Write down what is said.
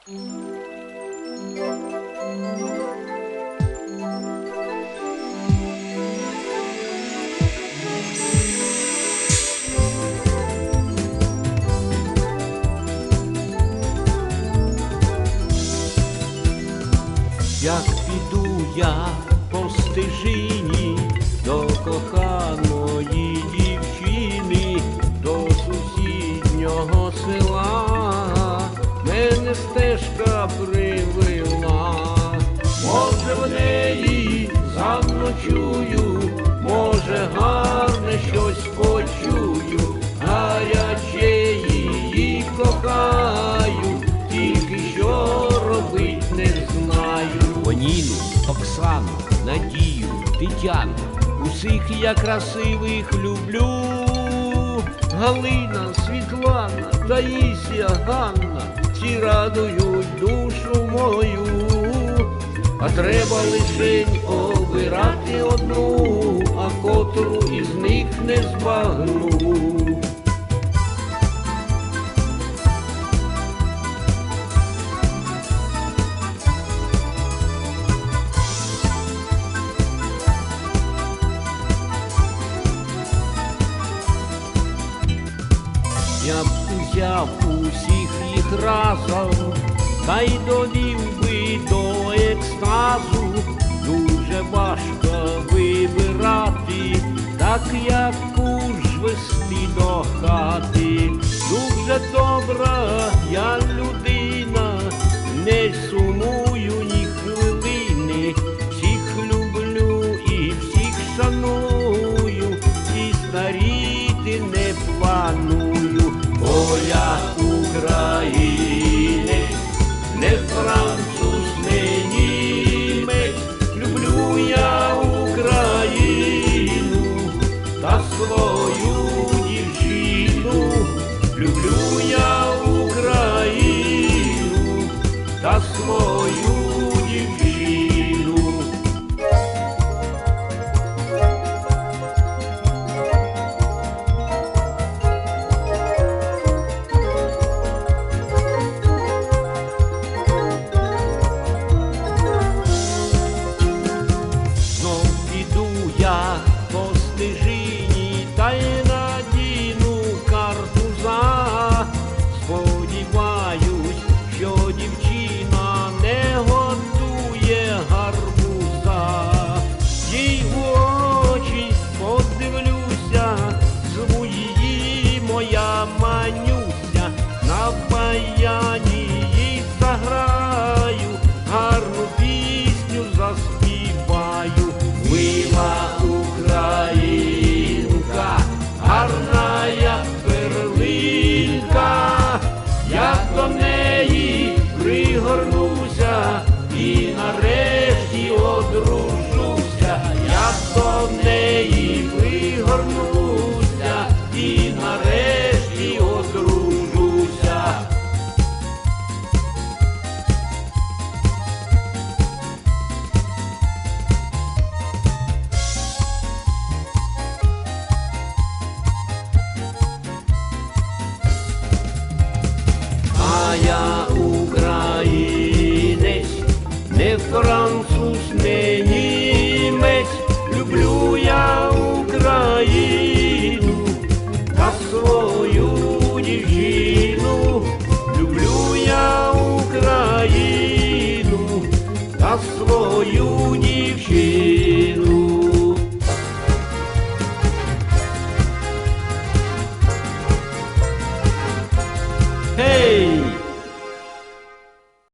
Як піду я по стежині до коханої дівчини, до сусіднього села мене стежка привела. Може, в неї заночую, може, гарне щось почую, гаряче її кохаю, тільки що робить не знаю. Ніну, Оксану, Надію, Тетяну, усіх я красивих люблю. Галина, Світлана, Таїсія, Ганна, всі радують душу мою. А треба лишень обирати одну, а котру із них не збагну. Я б узяв усіх їх разом, та й довів би до екстазу. Дуже важко вибирати, так яку ж вести до хати. Дуже добра я людина, не сумую ні хвилини. Всіх люблю і всіх шаную, і старіти не планую. Воля України, не француз, не німець, люблю я Україну та свою дівчину, люблю я Україну та свою дівчину. Я по стежині та й надіну картуза. Сподіваюсь, що дівчина не готує гарбуза. Їй в очі подивлюся, зву її моя Манюся. На баяні їй заграю, гарну пісню заспіваю. Мила Українка, гарна як перлинка, я до неї пригорнуся і нарешті одружуся. Я до неї пригорнуся і нарешті одружуся. Я українець, не француз, не німець, люблю я Україну та свою дівчину, люблю я Україну та свою дівчину.